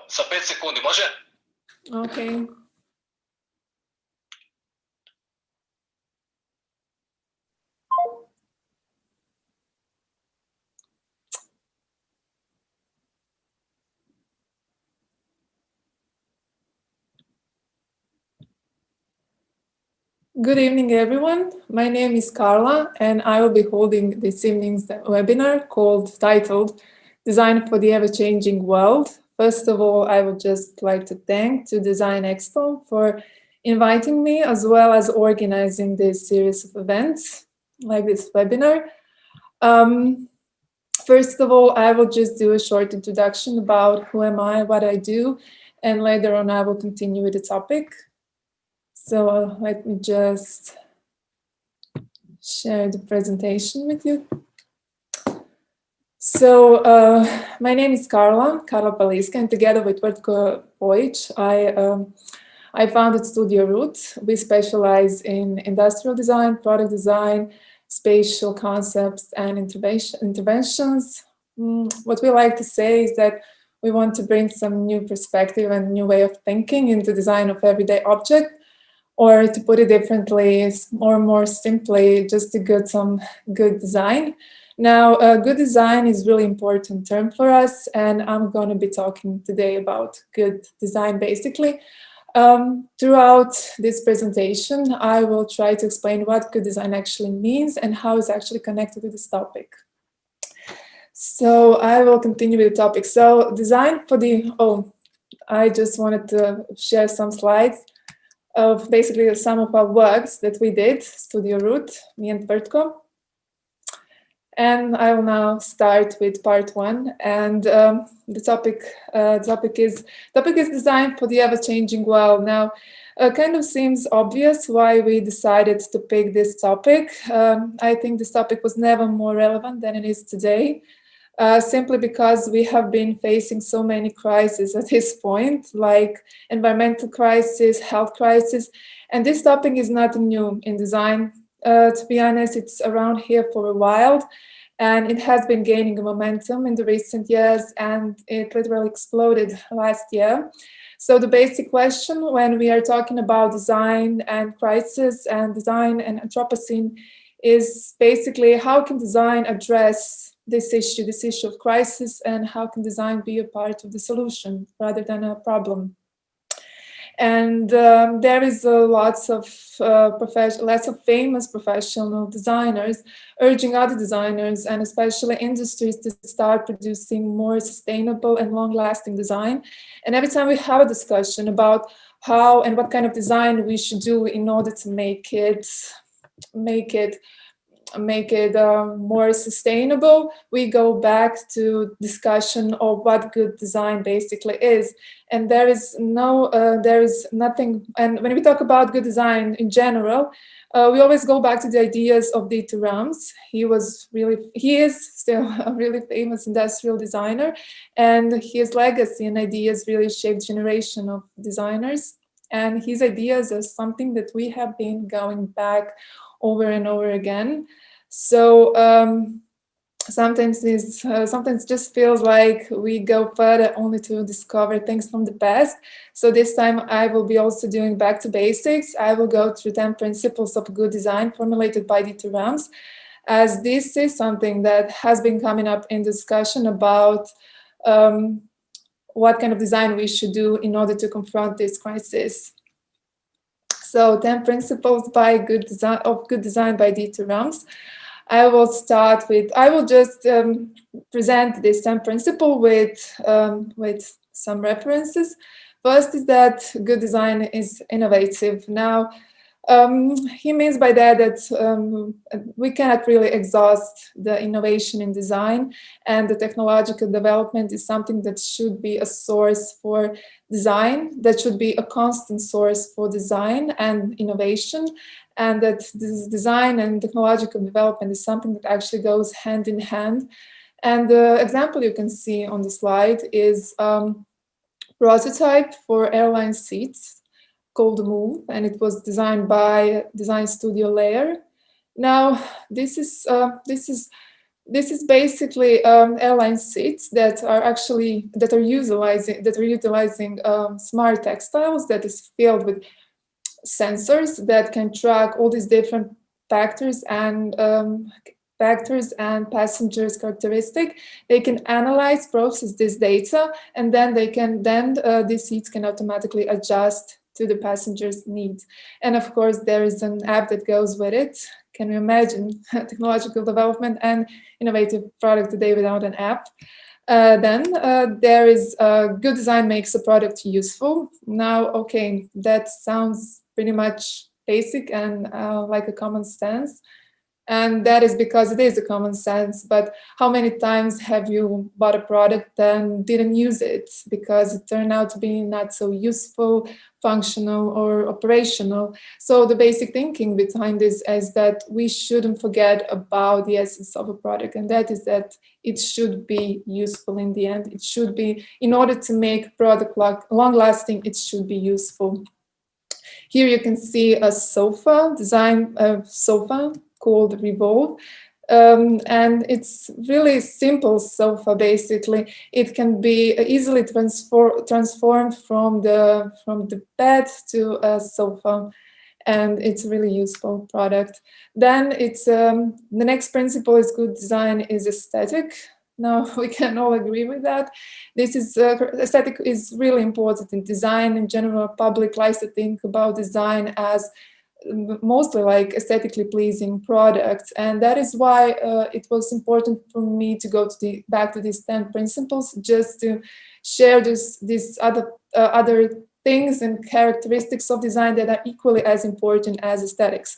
sa 5 sekundi, može? Okay. Good evening, everyone. My name is Karla, and I will be holding this evening's webinar titled Design for the Ever-Changing World. First of all, I would just like to thank to Design Expo for inviting me, as well as organizing this series of events like this webinar. First of all, I will just do a short introduction about who am I, what I do, and later on I will continue with the topic. So let me just share the presentation with you. So my name is Karla Paliska, and together with Tvrtko Bojić, I founded Studio Root. We specialize in industrial design, product design, spatial concepts, and interventions. What we like to say is that we want to bring some new perspective and new way of thinking into design of everyday object. Or to put it differently, or more simply, just to get some good design. Now, good design is really important term for us, and I'm going to be talking today about good design, basically. Throughout this presentation, I will try to explain what good design actually means and how it's actually connected to this topic. So I will continue with the topic. So design for the, I just wanted to share some slides of basically some of our works that we did, Studio Root, me and Tvrtko. And I will now start with part one. And the topic is design for the ever-changing world. Now, kind of seems obvious why we decided to pick this topic. I think this topic was never more relevant than it is today. Simply because we have been facing so many crises at this point, like environmental crisis, health crisis, and this topic is not new in design. To be honest, it's around here for a while, and it has been gaining momentum in the recent years, and it literally exploded last year. So the basic question when we are talking about design and crisis and design and Anthropocene is basically how can design address this issue of crisis, and how can design be a part of the solution rather than a problem. And there is lots of famous professional designers urging other designers and especially industries to start producing more sustainable and long-lasting design. And every time we have a discussion about how and what kind of design we should do in order to make it more sustainable, we go back to discussion of what good design basically is. And there is nothing, and when we talk about good design in general, we always go back to the ideas of Dieter Rams. He is still a really famous industrial designer, and his legacy and ideas really shaped generation of designers. And his ideas are something that we have been going back over and over again. So sometimes just feels like we go further only to discover things from the past. So this time I will be also doing back to basics. I will go through 10 principles of good design formulated by Dieter Rams, as this is something that has been coming up in discussion about what kind of design we should do in order to confront this crisis. So 10 principles of good design by Dieter Rams. I will just present this 10 principle with some references. First is that good design is innovative. Now, he means by that we cannot really exhaust the innovation in design, and the technological development is something that should be a source for design, that should be a constant source for design and innovation, and that this design and technological development is something that actually goes hand in hand. And the example you can see on the slide is prototype for airline seats called Move, and it was designed by design studio Layer. Now, this is This is basically airline seats that are utilizing smart textiles that is filled with sensors that can track all these different factors and passengers' characteristic. They can analyze, process this data, and then these seats can automatically adjust to the passengers' needs. And of course, there is an app that goes with it. Can you imagine technological development and innovative product today without an app? There is good design makes a product useful. Now, okay, that sounds pretty much basic and like a common sense. And that is because it is a common sense. But how many times have you bought a product and didn't use it because it turned out to be not so useful, functional, or operational? So the basic thinking behind this is that we shouldn't forget about the essence of a product, and that is that it should be useful in the end. It should be, in order to make product long-lasting, it should be useful. Here you can see a sofa, sofa called Revolve. And it's really simple sofa, basically. It can be easily transformed from the bed to a sofa, and it's a really useful product. Then the next principle is good design is aesthetic. Now we can all agree with that. This is aesthetic is really important in design. In general, public likes to think about design as mostly like aesthetically pleasing products, and that is why it was important for me to go back to these 10 principles, just to share these other things and characteristics of design that are equally as important as aesthetics.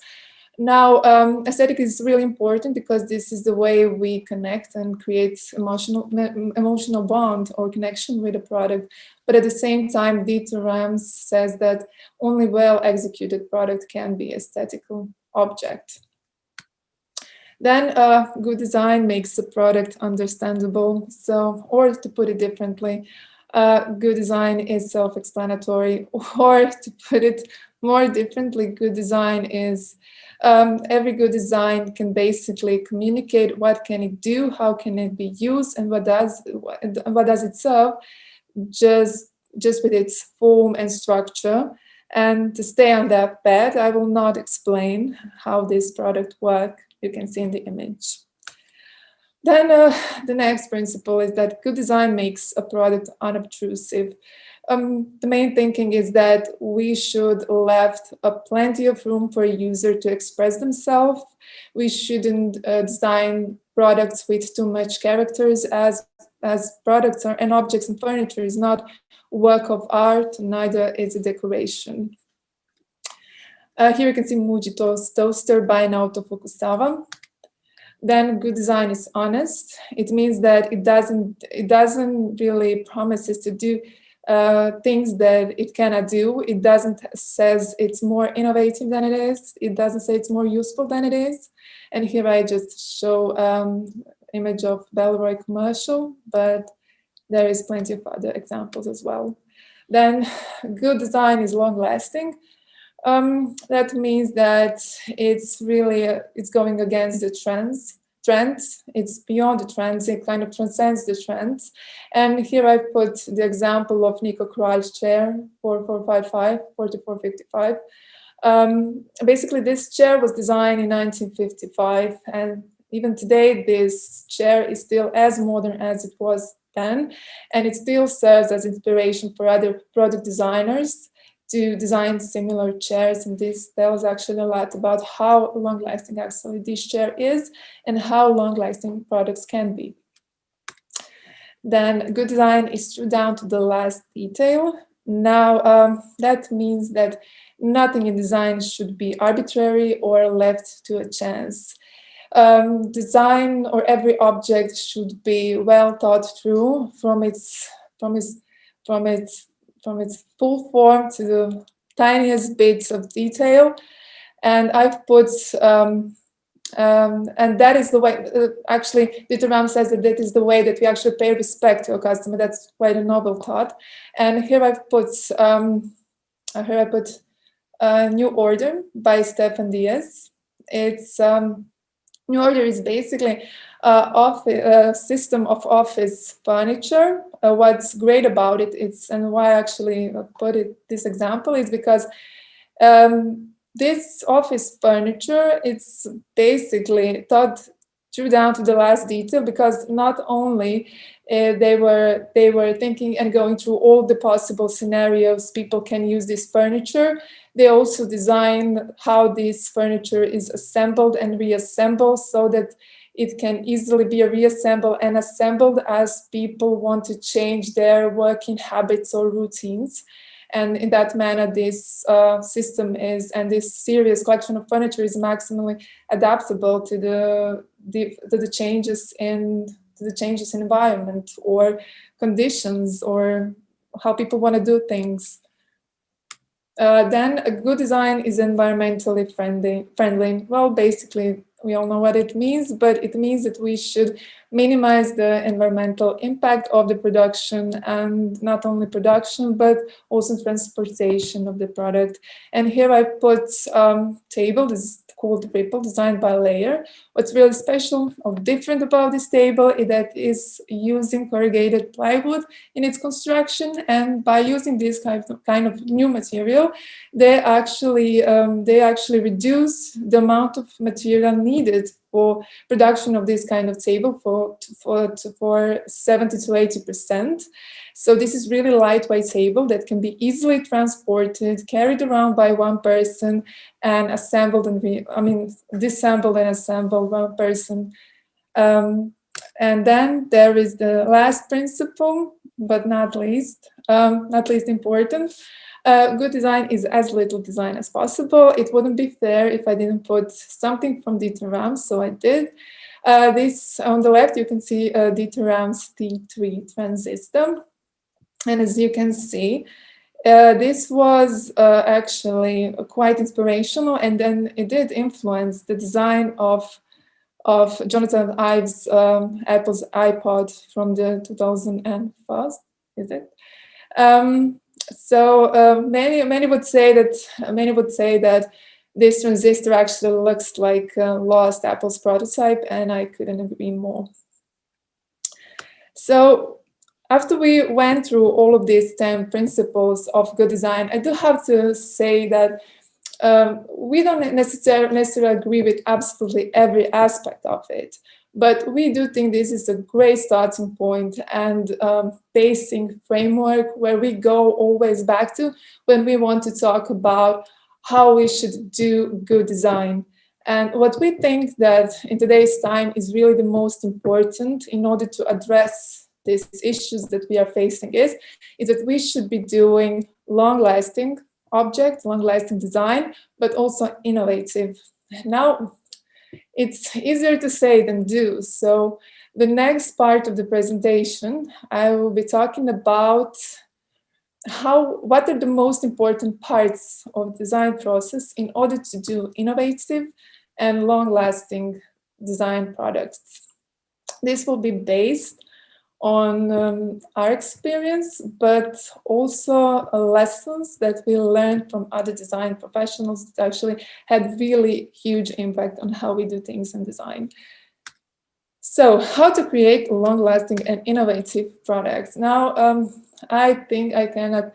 Now, aesthetic is really important because this is the way we connect and create emotional bond or connection with a product. But at the same time, Dieter Rams says that only well-executed product can be aesthetical object. Then good design makes the product understandable. So, or to put it differently, good design is self-explanatory, or to put it more differently, good design is every good design can basically communicate what can it do, how can it be used, and what does it serve, just with its form and structure. And to stay on that path, I will not explain how this product works. You can see in the image. Then the next principle is that good design makes a product unobtrusive. The main thinking is that we should left plenty of room for a user to express themselves. We shouldn't design products with too much characters, as products and objects and furniture is not work of art, neither is a decoration. Here you can see Muji toaster by Naoto Fukusawa. Then good design is honest. It means that it doesn't really promises to do things that it cannot do. It doesn't says it's more innovative than it is. It doesn't say it's more useful than it is. And here I just show image of Bellroy commercial, but there is plenty of other examples as well. Then good design is long-lasting. That means that it's going against the trends. It's beyond the trends. It kind of transcends the trends. And here I put the example of Nico Kral's chair 4455. Basically, this chair was designed in 1955, and even today, this chair is still as modern as it was then, and it still serves as inspiration for other product designers to design similar chairs. And this tells actually a lot about how long-lasting actually this chair is and how long-lasting products can be. Then good design is true down to the last detail. Now, that means that nothing in design should be arbitrary or left to a chance. Design or every object should be well thought through from its full form to the tiniest bits of detail. And I've put, and that is the way, actually, Dieter Ram says that is the way that we actually pay respect to a customer. That's quite a noble thought. And here I put New Order by Stefan Diaz. It's New Order is basically a system of office furniture. What's great about it is, and why I actually put this example is because this office furniture, it's basically thought through down to the last detail, because not only they were thinking and going through all the possible scenarios people can use this furniture, they also design how this furniture is assembled and reassembled so that it can easily be reassembled and assembled as people want to change their working habits or routines. And in that manner, this system is, and this serious collection of furniture is maximally adaptable to the changes in environment or conditions or how people want to do things. Then a good design is environmentally friendly. Well, basically, we all know what it means, but it means that we should minimize the environmental impact of the production, and not only production, but also transportation of the product. And here I put table, this is called Ripple, designed by Layer. What's really special or different about this table is that it's using corrugated plywood in its construction, and by using this kind of new material, they actually reduce the amount of material needed for production of this kind of table for 70 to 80%. So this is really lightweight table that can be easily transported, carried around by one person, and assembled and disassembled and assembled one person. And then there is the last principle, but not least important. Good design is as little design as possible. It wouldn't be fair if I didn't put something from Dieter Rams, so I did. This on the left, you can see Dieter Rams T3 transistor. And as you can see, this was actually quite inspirational, and then it did influence the design of Jonathan Ives' Apple's iPod from the 2001, is it? So many would say that this transistor actually looks like lost Apple's prototype, and I couldn't agree more. So after we went through all of these 10 principles of good design, I do have to say that we don't necessarily agree with absolutely every aspect of it, but we do think this is a great starting point and basic framework where we go always back to when we want to talk about how we should do good design. And what we think that in today's time is really the most important in order to address these issues that we are facing is that we should be doing long-lasting objects, long-lasting design, but also innovative. Now, it's easier to say than do. So the next part of the presentation, I will be talking about what are the most important parts of the design process in order to do innovative and long-lasting design products. This will be based on our experience, but also lessons that we learned from other design professionals that actually had really huge impact on how we do things in design. So how to create long-lasting and innovative products. Now, I think I cannot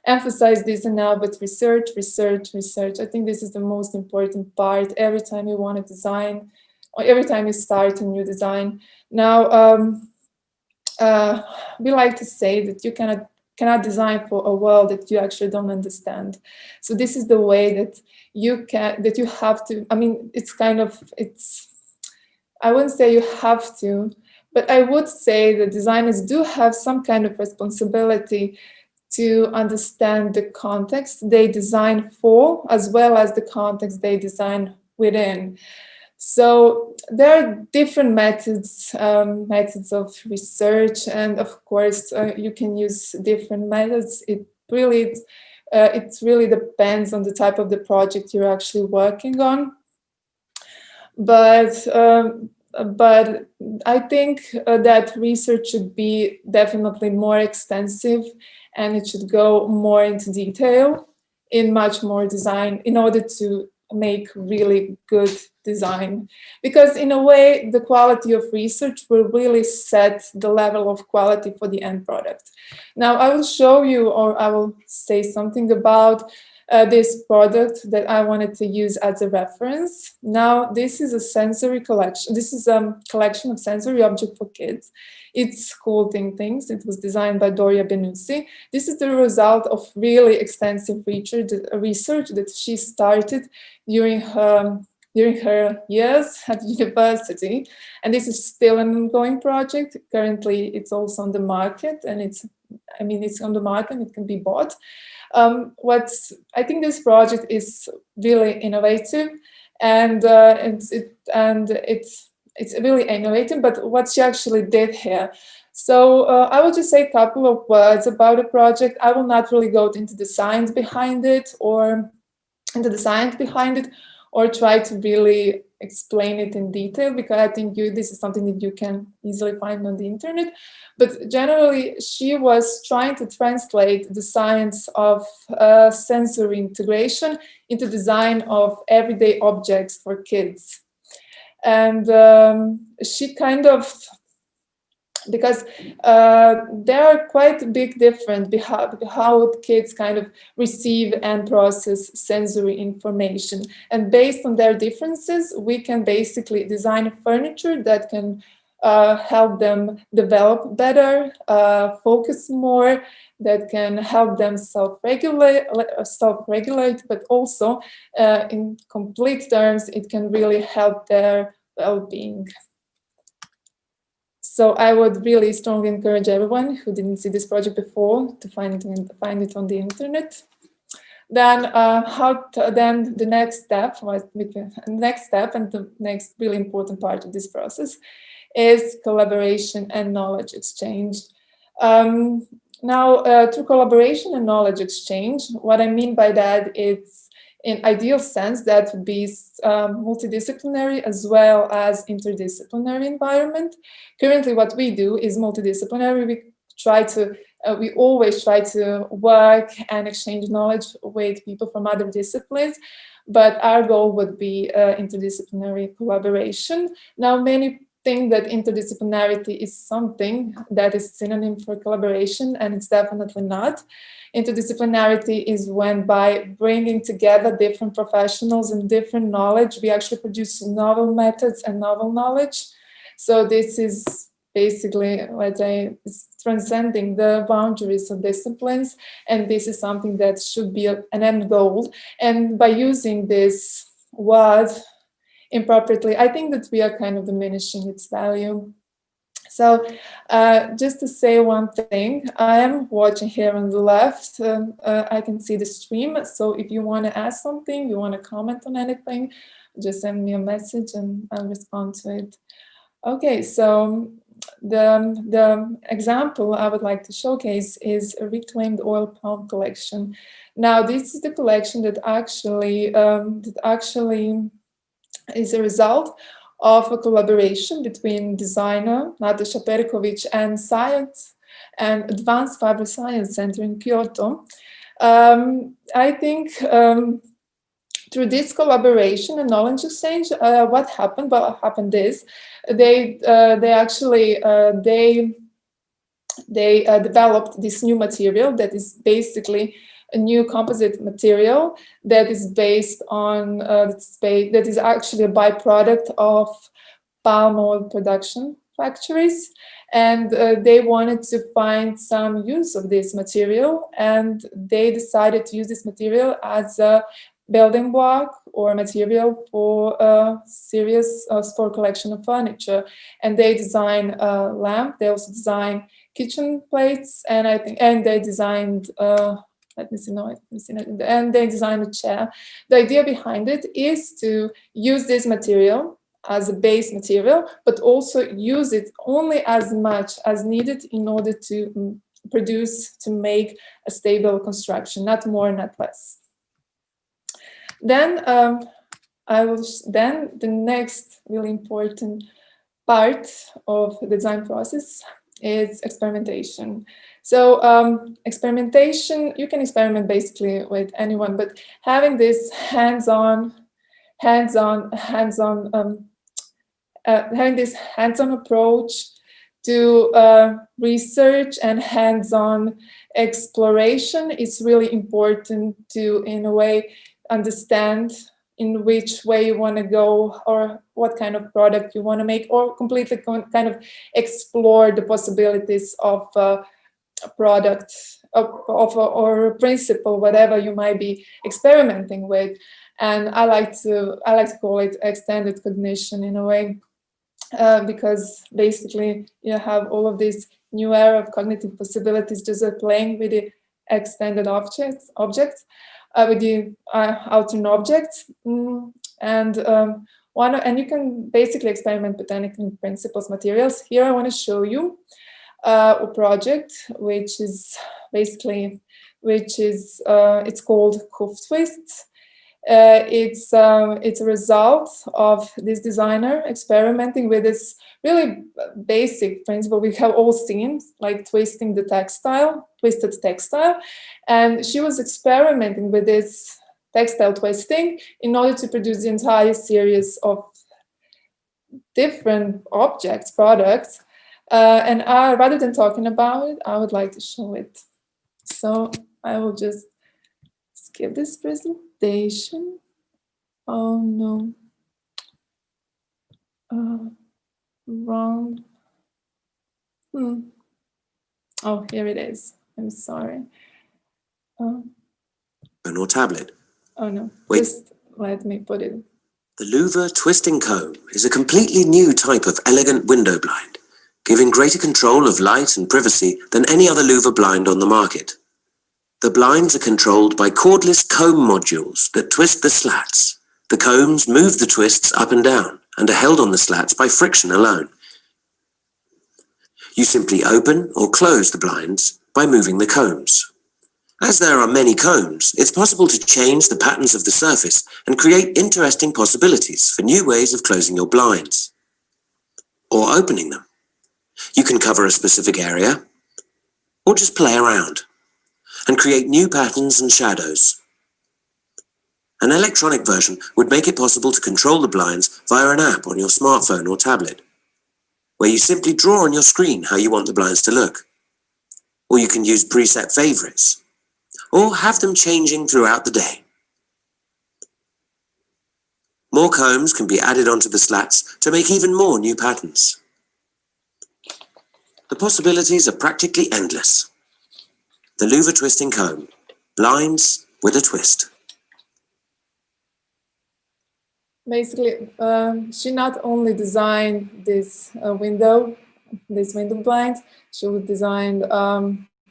emphasize this enough, but research. I think this is the most important part every time you want to design, or every time you start a new design. Now, we like to say that you cannot design for a world that you actually don't understand. So this is the way that you have to. I mean, I wouldn't say you have to, but I would say that designers do have some kind of responsibility to understand the context they design for, as well as the context they design within. So there are different methods of research, and of course you can use different methods. It really depends on the type of the project you're actually working on. But I think that research should be definitely more extensive, and it should go more into detail in much more design in order to make really good design, because in a way the quality of research will really set the level of quality for the end product. Now I will show you, or I will say something about this product that I wanted to use as a reference. Now this is a sensory collection. This is a collection of sensory objects for kids. It's called Things. It was designed by Doria Benussi. This is the result of really extensive research that she started during her years at university, and this is still an ongoing project. Currently, it's also on the market, and it's on the market. It can be bought. I think this project is really innovative, and it's really innovative. But what she actually did here. So I will just say a couple of words about the project. I will not really go into the science behind it, or try to really explain it in detail, because I think this is something that you can easily find on the internet. But generally, she was trying to translate the science of sensory integration into design of everyday objects for kids. And she kind of, because there are quite a big difference how kids kind of receive and process sensory information. And based on their differences, we can basically design furniture that can help them develop better, focus more, that can help them self-regulate, but also in complete terms, it can really help their well-being. So I would really strongly encourage everyone who didn't see this project before to find it on the internet. Then, then the next step, and the next really important part of this process is collaboration and knowledge exchange. Now, through collaboration and knowledge exchange, what I mean by that is, in ideal sense, that would be multidisciplinary as well as interdisciplinary environment. Currently, what we do is multidisciplinary. We always try to work and exchange knowledge with people from other disciplines, but our goal would be interdisciplinary collaboration. Now, many think that interdisciplinarity is something that is synonym for collaboration, and it's definitely not. Interdisciplinarity is when, by bringing together different professionals and different knowledge, we actually produce novel methods and novel knowledge. So this is basically, let's say, it's transcending the boundaries of disciplines, and this is something that should be an end goal. And by using this word improperly, I think that we are kind of diminishing its value. So just to say one thing, I am watching here on the left. I can see the stream. So if you want to ask something, you want to comment on anything, just send me a message and I'll respond to it. Okay, so the example I would like to showcase is a reclaimed oil palm collection. Now, this is the collection that actually is a result of a collaboration between designer Nataša Perković and science and Advanced Fiber Science Center in Kyoto. I think through this collaboration and knowledge exchange, what happened? Well, what happened is they developed this new material that is basically a new composite material that is based on that is actually a byproduct of palm oil production factories, and they wanted to find some use of this material, and they decided to use this material as a building block or material for a serious store collection of furniture. And they design a lamp. They also design kitchen plates, and they designed. And they designed a chair. The idea behind it is to use this material as a base material, but also use it only as much as needed in order to make a stable construction, not more, not less. Then the next really important part of the design process is experimentation. So experimentation, you can experiment basically with anyone, but having this hands-on having this hands-on approach to research and hands-on exploration is really important to, in a way, understand in which way you want to go or what kind of product you want to make, or completely kind of explore the possibilities of a product or a principle, whatever you might be experimenting with. And I like to call it extended cognition in a way, because basically you have all of this new era of cognitive possibilities just playing with the extended objects with the alternate objects, and you can basically experiment botanically principles, materials. Here I want to show you a project which is it's called Hoof Twists. It's a result of this designer experimenting with this really basic principle we have all seen, like twisted textile. And she was experimenting with this textile twisting in order to produce the entire series of different objects, products. And rather than talking about it, I would like to show it. So I will just skip this presentation. Oh no. Wrong. Oh, here it is. I'm sorry. Or tablet. Oh no. Wait. Just let me put it. The louver twisting comb is a completely new type of elegant window blind, giving greater control of light and privacy than any other louver blind on the market. The blinds are controlled by cordless comb modules that twist the slats. The combs move the twists up and down and are held on the slats by friction alone. You simply open or close the blinds by moving the combs. As there are many combs, it's possible to change the patterns of the surface and create interesting possibilities for new ways of closing your blinds or opening them. You can cover a specific area or just play around and create new patterns and shadows. An electronic version would make it possible to control the blinds via an app on your smartphone or tablet, where you simply draw on your screen how you want the blinds to look. Or you can use preset favorites, or have them changing throughout the day. More combs can be added onto the slats to make even more new patterns. The possibilities are practically endless. The louver twisting comb, blinds with a twist. Basically, she not only designed this window blinds, she designed,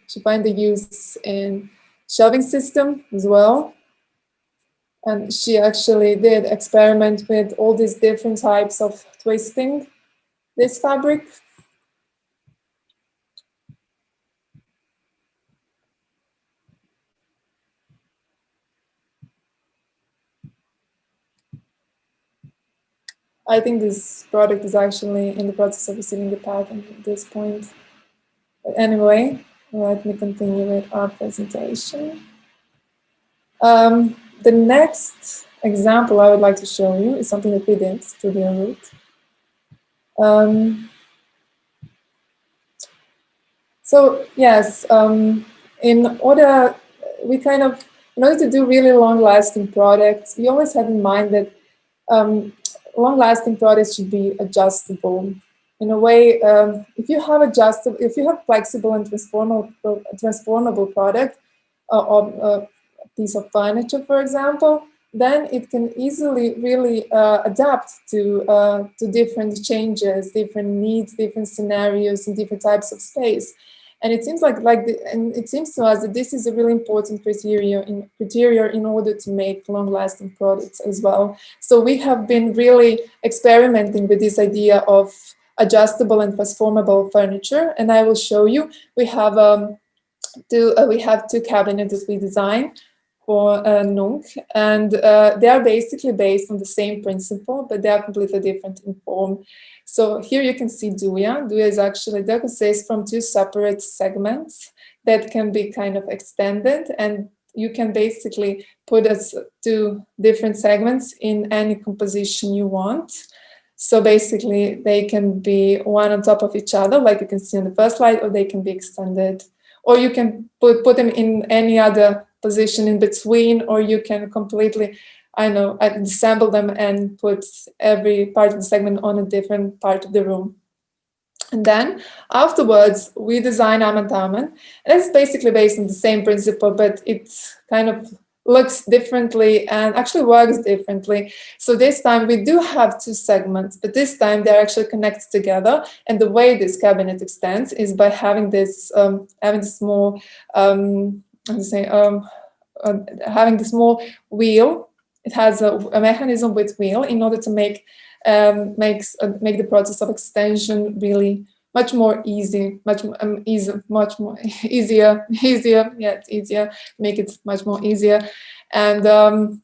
she found the use in shelving system as well. And she actually did experiment with all these different types of twisting this fabric. I think this product is actually in the process of receiving the patent at this point. But anyway, let me continue with our presentation. The next example I would like to show you is something that we did, Studio Root. So yes, in order to do really long-lasting products, we always have in mind that long-lasting products should be adjustable. In a way, if you have flexible and transformable product, or a piece of furniture, for example, then it can easily really adapt to different changes, different needs, different scenarios, and different types of space. And it seems and it seems to us that this is a really important criteria in order to make long-lasting products as well. So we have been really experimenting with this idea of adjustable and transformable furniture, and I will show you. We have two cabinets that we designed for Nunk, and they are basically based on the same principle, but they are completely different in form. So here you can see Duya. Duya is actually, that consists from two separate segments that can be kind of extended, and you can basically put us to different segments in any composition you want. So basically they can be one on top of each other, like you can see on the first slide, or they can be extended, or you can put them in any other position in between, or you can completely, disassemble them and put every part of the segment on a different part of the room. And then afterwards, we design Amentamen. It's basically based on the same principle, but it kind of looks differently and actually works differently. So this time we do have two segments, but this time they're actually connected together. And the way this cabinet extends is by having this small, having the small wheel. It has a mechanism with wheel in order to make the process of extension really much more easy, much more easier. Yeah, it's easier. Make it much more easier. And the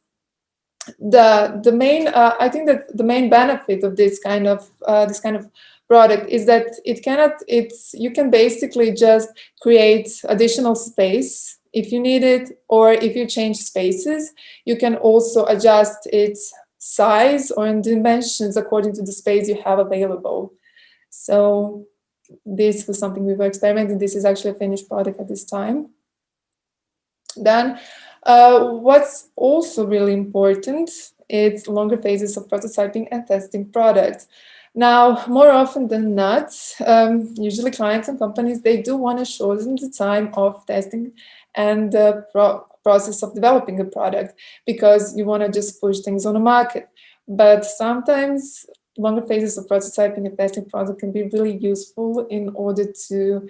main I think that the main benefit of this kind of product is that you can basically just create additional space if you need it, or if you change spaces, you can also adjust its size or in dimensions according to the space you have available. So this was something we were experimenting. This is actually a finished product at this time. Then what's also really important is longer phases of prototyping and testing products. Now, more often than not, usually clients and companies, they do want to shorten the time of testing and the process of developing a product, because you want to just push things on the market. But sometimes longer phases of prototyping and testing product can be really useful in order to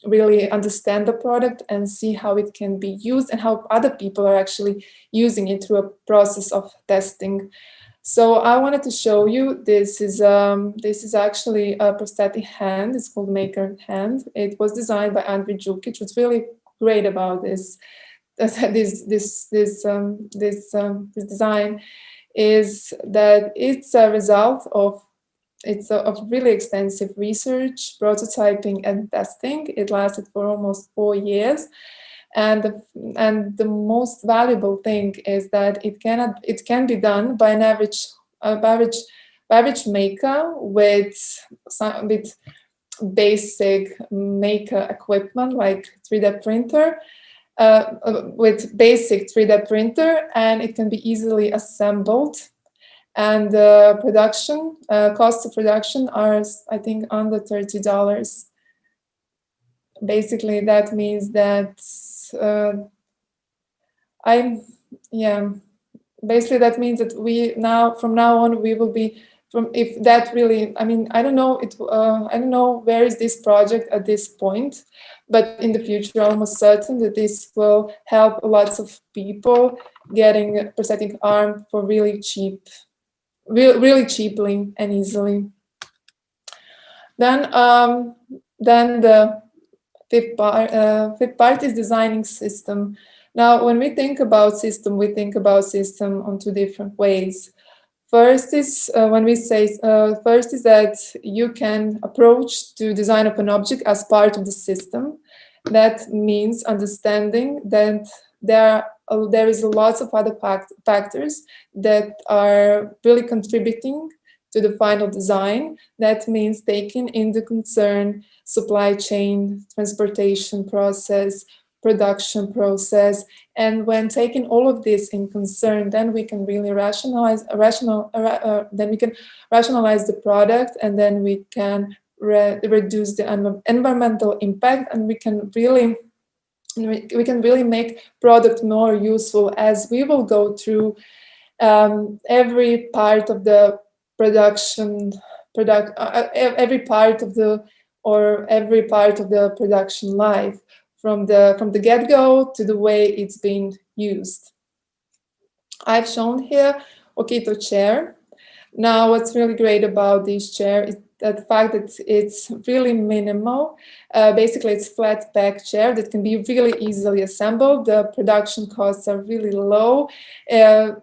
really understand the product and see how it can be used and how other people are actually using it through a process of testing. So I wanted to show you, this is actually a prosthetic hand. It's called Maker Hand. It was designed by Andrej Đukić. What's really great about this design is that it's a result of really extensive research, prototyping, and testing. It lasted for almost 4 years. And the most valuable thing is that it can be done by an average maker with basic maker equipment like 3D printer, with basic 3D printer, and it can be easily assembled. And the production cost of production are, I think, under $30. Basically, that means that basically that means that from now on we will be if that really, I don't know where is this project at this point, but in the future I'm almost certain that this will help lots of people getting a prosthetic arm for really cheap, really cheaply and easily. Then the fifth part is designing system. Now, when we think about system on two different ways. First is that you can approach to design of an object as part of the system. That means understanding that there is lots of other factors that are really contributing to the final design. That means taking into concern supply chain, transportation process, production process, and when taking all of this in concern, then we can really rationalize the product, and then we can reduce the environmental impact, and we can really make product more useful, as we will go through every part of the every part of the production life, from the get-go to the way it's being used. I've shown here Okito chair. Now, what's really great about this chair is the fact that it's really minimal. Basically, it's flat back chair that can be really easily assembled. The production costs are really low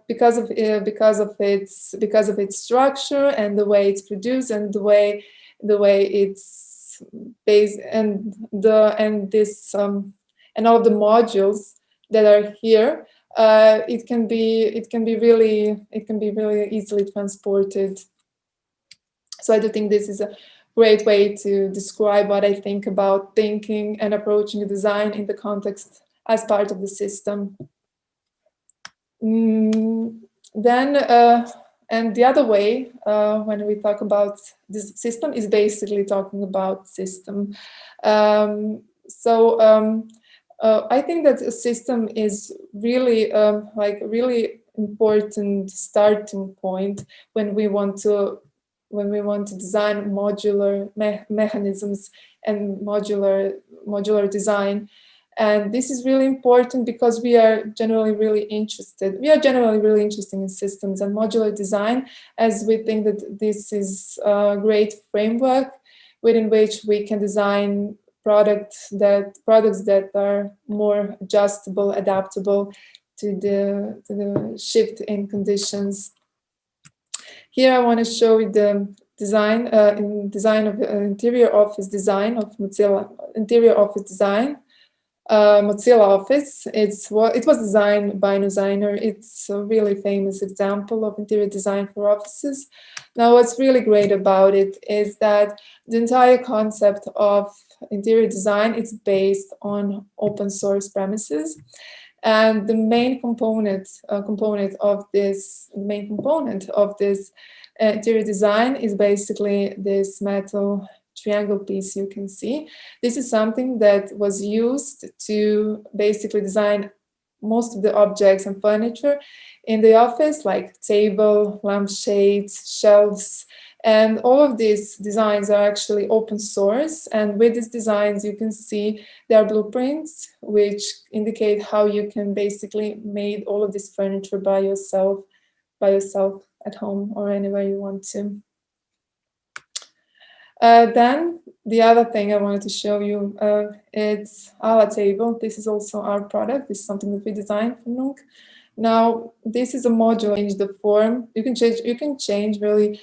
because of its structure and the way it's produced and the way it's based, and this and all of the modules that are here, it can be really easily transported. So I do think this is a great way to describe what I think about thinking and approaching a design in the context as part of the system. Then, and the other way, when we talk about this system, is basically talking about system. I think that a system is really really important starting point when we want to design modular mechanisms and modular design. And this is really important because we are generally really interested in systems and modular design, as we think that this is a great framework within which we can design products that are more adjustable, adaptable to the shift in conditions. Here I want to show you the design of interior office design of Mozilla interior office design. Mozilla Office. It was designed by a designer. It's a really famous example of interior design for offices. Now, what's really great about it is that the entire concept of interior design is based on open source premises, and the main component of this interior design is basically this metal triangle piece you can see. This is something that was used to basically design most of the objects and furniture in the office, like table, lampshades, shelves, and all of these designs are actually open source. And with these designs, you can see there are blueprints which indicate how you can basically make all of this furniture by yourself at home or anywhere you want to. Then the other thing I wanted to show you, it's our table. This is also our product. This is something that we designed for Nunk. Now, this is a module. Change the form. You can change really.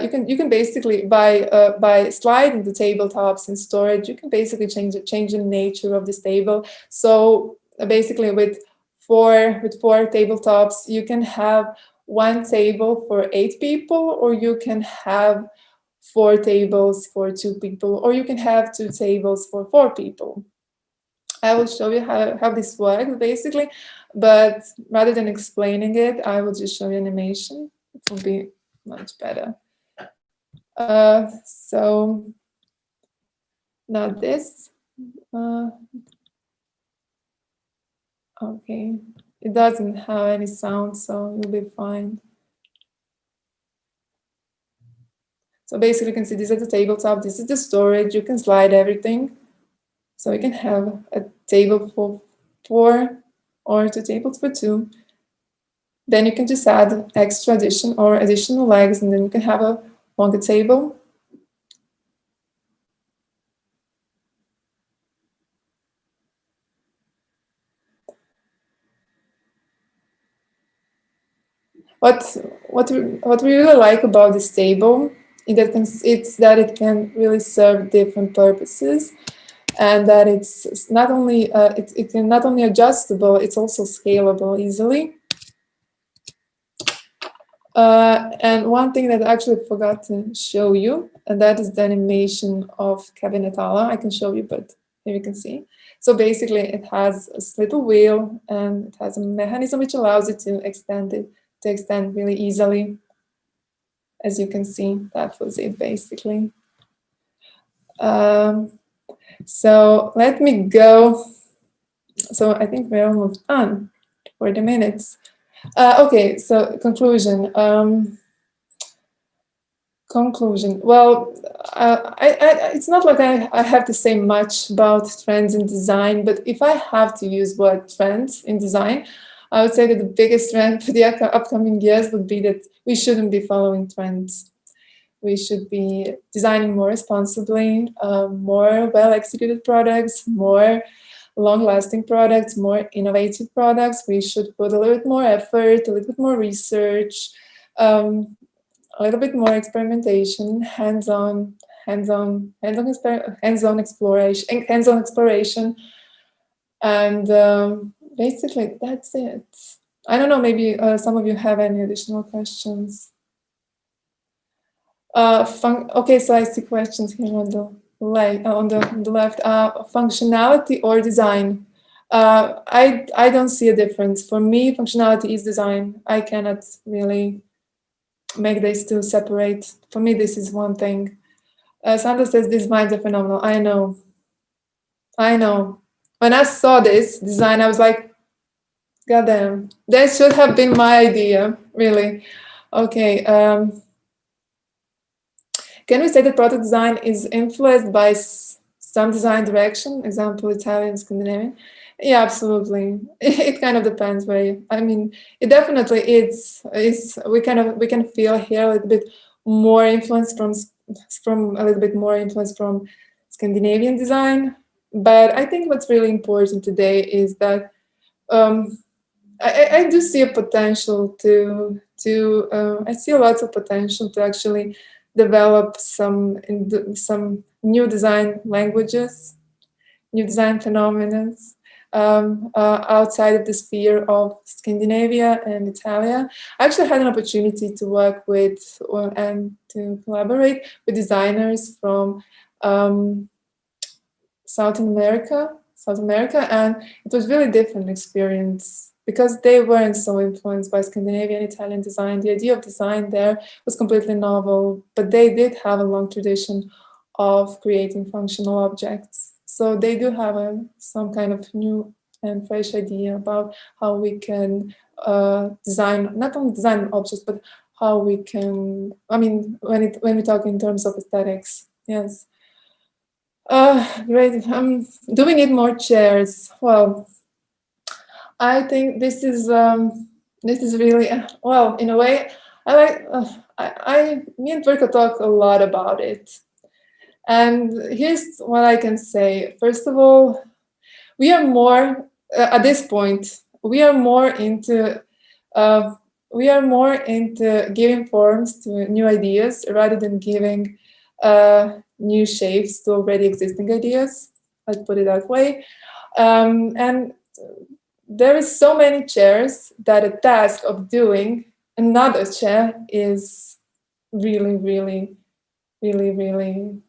You can basically by sliding the tabletops in storage, you can basically change the nature of this table. So basically, with four tabletops, you can have one table for 8 people, or you can have 4 tables for 2 people, or you can have 2 tables for 4 people. I will show you how this works basically, but rather than explaining it, I will just show you animation. It will be much better. So now this, okay, it doesn't have any sound, so you'll be fine. So basically you can see this is the tabletop, this is the storage, you can slide everything. So you can have a table for 4 or 2 tables for 2. Then you can just add additional legs, and then you can have a longer table. What we really like about this table is that it can really serve different purposes, and that it's not only it can not only adjustable, it's also scalable easily. And one thing that I actually forgot to show you, and that is the animation of Cabinetala. I can show you, but here you can see. So basically, it has a little wheel, and it has a mechanism which allows it to extend really easily. As you can see, that was it basically. So let me go. So I think we're almost done for the minutes. Okay, so conclusion. Well, it's not like I have to say much about trends in design, but if I have to use word trends in design, I would say that the biggest trend for the upcoming years would be that we shouldn't be following trends. We should be designing more responsibly, more well-executed products, more long-lasting products, more innovative products. We should put a little bit more effort, a little bit more research, a little bit more experimentation, hands-on exploration, And basically, that's it. I don't know, maybe some of you have any additional questions. Okay, so I see questions here on the left. Functionality or design? I don't see a difference. For me, functionality is design. I cannot really make these two separate. For me, this is one thing. Sandra says these minds are phenomenal. I know. When I saw this design, I was like, God damn, that should have been my idea, really. Okay. Can we say that product design is influenced by some design direction? Example, Italian, Scandinavian. Yeah, absolutely. It kind of depends where I mean, it definitely is. We can feel here a little bit more influence from a little bit more influence from Scandinavian design. But I think what's really important today is that I do see a potential to I see lots of potential to actually develop some new design languages, new design phenomena outside of the sphere of Scandinavia and Italia. I actually had an opportunity to work with and to collaborate with designers from South America, and it was really different experience because they weren't so influenced by Scandinavian Italian design. The idea of design there was completely novel, but they did have a long tradition of creating functional objects. So they do have some kind of new and fresh idea about how we can design, not only design objects, but how we can, I mean, when we talk in terms of aesthetics, yes. Great. Do we need more chairs? Well, I think this is really well. In a way, I like. Me and Tvrtko talk a lot about it, and here's what I can say. First of all, we are more at this point. We are more into. We are more into giving forms to new ideas rather than giving new shapes to already existing ideas. Let's put it that way. And there is so many chairs that a task of doing another chair is really, really, really, really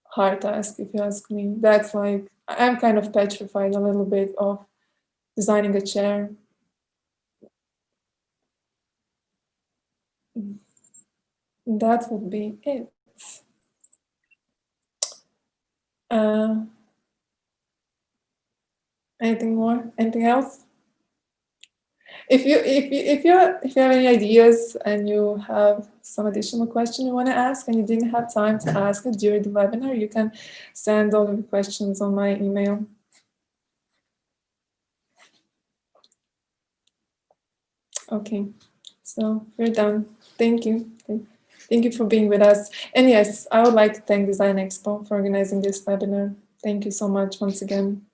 hard task, if you ask me. That's like, I'm kind of petrified a little bit of designing a chair. That would be it. Anything more? Anything else? If you have any ideas and you have some additional question you want to ask and you didn't have time to ask it during the webinar, you can send all of the questions on my email. Okay, so we're done. Thank you. Thank you for being with us. And yes, I would like to thank Design Expo for organizing this webinar. Thank you so much once again.